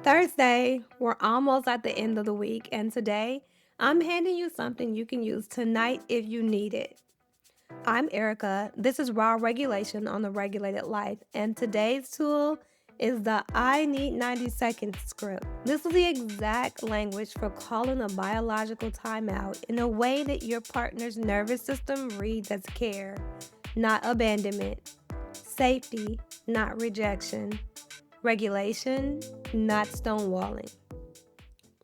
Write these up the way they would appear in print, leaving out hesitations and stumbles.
Thursday, we're almost at the end of the week, and today I'm handing you something you can use tonight if you need it. I'm Erica. This is Raw Regulation on the Regulated Life, and today's tool is the I Need 90 Seconds script. This is the exact language for calling a biological timeout in a way that your partner's nervous system reads as care, not abandonment, safety, not rejection, regulation, not stonewalling.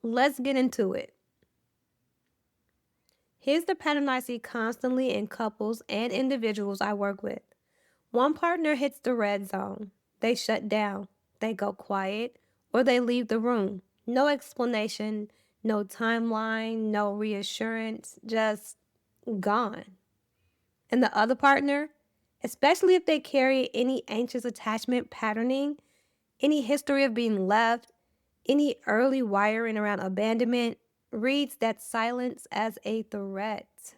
Let's get into it. Here's the pattern I see constantly in couples and individuals I work with. One partner hits the red zone. They shut down, they go quiet, or they leave the room. No explanation, no timeline, no reassurance, just gone. And the other partner, especially if they carry any anxious attachment patterning, any history of being left, any early wiring around abandonment, reads that silence as a threat.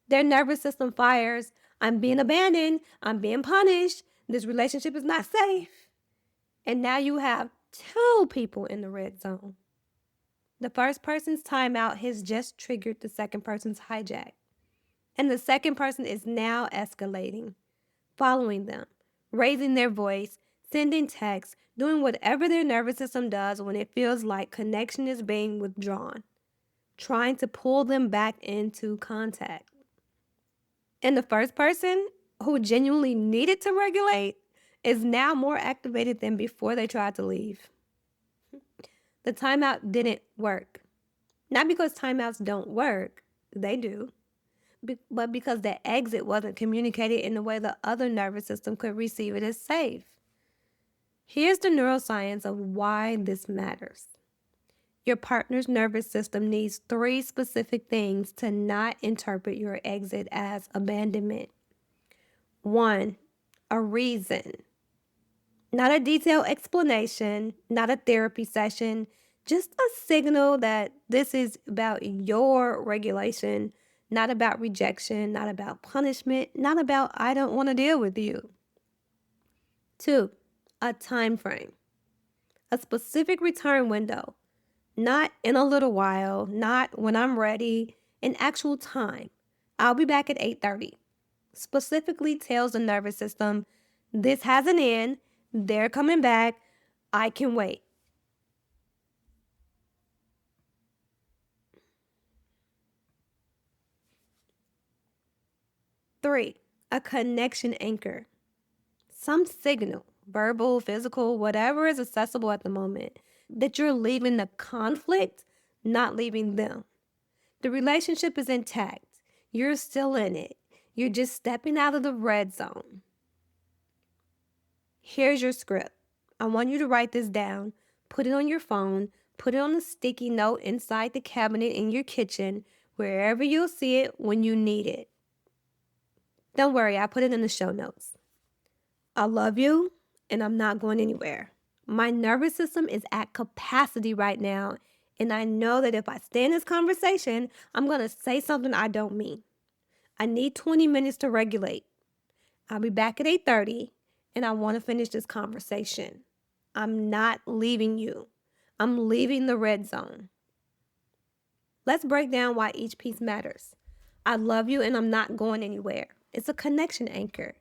Their nervous system fires, I'm being abandoned, I'm being punished, this relationship is not safe. And now you have two people in the red zone. The first person's timeout has just triggered the second person's hijack. And the second person is now escalating, following them, raising their voice, sending texts, doing whatever their nervous system does when it feels like connection is being withdrawn, trying to pull them back into contact. And the first person, who genuinely needed to regulate, is now more activated than before they tried to leave. The timeout didn't work. Not because timeouts don't work, they do, but because the exit wasn't communicated in a way the other nervous system could receive it as safe. Here's the neuroscience of why this matters. Your partner's nervous system needs three specific things to not interpret your exit as abandonment. 1, a reason. Not a detailed explanation, not a therapy session, just a signal that this is about your regulation, not about rejection, not about punishment, not about I don't want to deal with you. 2, a time frame. A specific return window. Not in a little while, not when I'm ready, an actual time. I'll be back at 8:30. Specifically tells the nervous system, this has an end, they're coming back, I can wait. 3, a connection anchor. Some signal, verbal, physical, whatever is accessible at the moment, that you're leaving the conflict, not leaving them. The relationship is intact. You're still in it. You're just stepping out of the red zone. Here's your script. I want you to write this down, put it on your phone, put it on a sticky note inside the cabinet in your kitchen, wherever you'll see it when you need it. Don't worry, I put it in the show notes. I love you, and I'm not going anywhere. My nervous system is at capacity right now, and I know that if I stay in this conversation, I'm going to say something I don't mean. I need 20 minutes to regulate. I'll be back at 8:30, and I want to finish this conversation. I'm not leaving you. I'm leaving the red zone. Let's break down why each piece matters. I love you, and I'm not going anywhere. It's a connection anchor.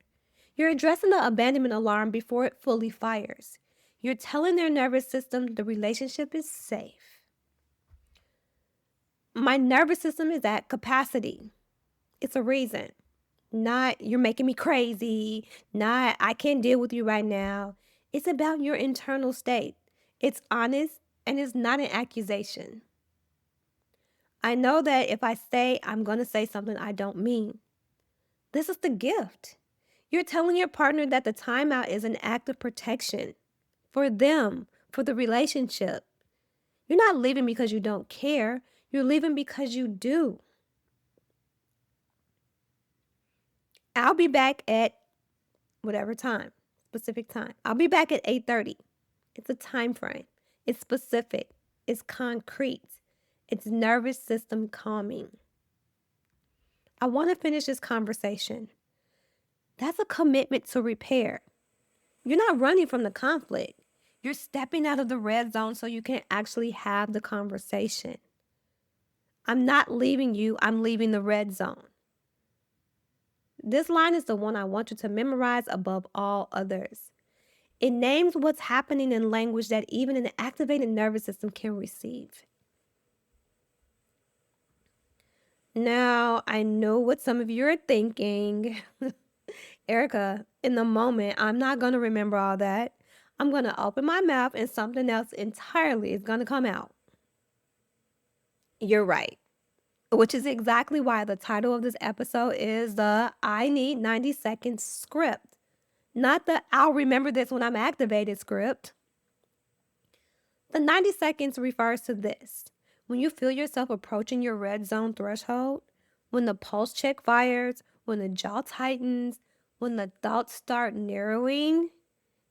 You're addressing the abandonment alarm before it fully fires. You're telling their nervous system the relationship is safe. My nervous system is at capacity. It's a reason. Not you're making me crazy, not I can't deal with you right now. It's about your internal state. It's honest and it's not an accusation. I know that if I say I'm going to say something I don't mean, this is the gift. You're telling your partner that the timeout is an act of protection for them, for the relationship. You're not leaving because you don't care. You're leaving because you do. I'll be back at whatever time, specific time. I'll be back at 8:30. It's a time frame. It's specific. It's concrete. It's nervous system calming. I want to finish this conversation. That's a commitment to repair. You're not running from the conflict. You're stepping out of the red zone so you can actually have the conversation. I'm not leaving you, I'm leaving the red zone. This line is the one I want you to memorize above all others. It names what's happening in language that even an activated nervous system can receive. Now, I know what some of you are thinking. Erica, in the moment, I'm not going to remember all that. I'm going to open my mouth and something else entirely is going to come out. You're right. Which is exactly why the title of this episode is the I Need 90 Seconds script, not the I'll remember this when I'm activated script. The 90 seconds refers to this. When you feel yourself approaching your red zone threshold, when the pulse check fires, when the jaw tightens, when the thoughts start narrowing,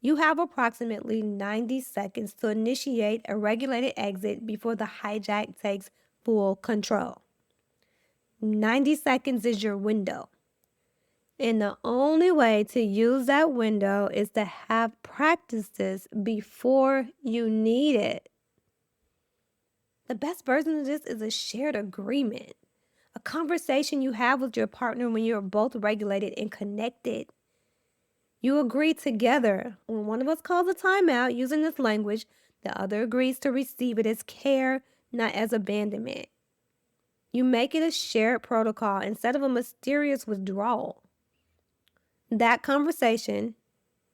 you have approximately 90 seconds to initiate a regulated exit before the hijack takes full control. 90 seconds is your window. And the only way to use that window is to have practices before you need it. The best version of this is a shared agreement, a conversation you have with your partner when you're both regulated and connected. You agree together. When one of us calls a timeout using this language, the other agrees to receive it as care, not as abandonment. You make it a shared protocol instead of a mysterious withdrawal. That conversation,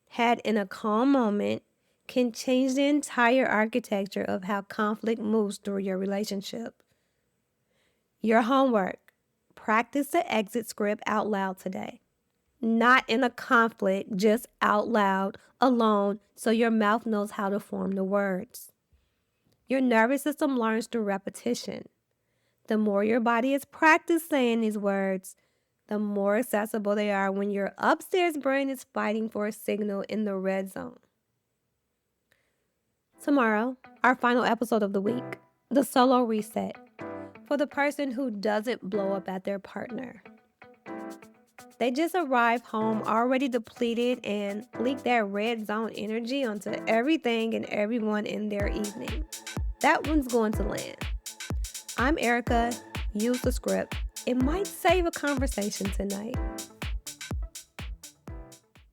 had in a calm moment, can change the entire architecture of how conflict moves through your relationship. Your homework: practice the exit script out loud today. Not in a conflict, just out loud, alone, so your mouth knows how to form the words. Your nervous system learns through repetition. The more your body is practiced saying these words, the more accessible they are when your upstairs brain is fighting for a signal in the red zone. Tomorrow, our final episode of the week, the solo reset, for the person who doesn't blow up at their partner. They just arrive home already depleted and leak that red zone energy onto everything and everyone in their evening. That one's going to land. I'm Erica. Use the script. It might save a conversation tonight.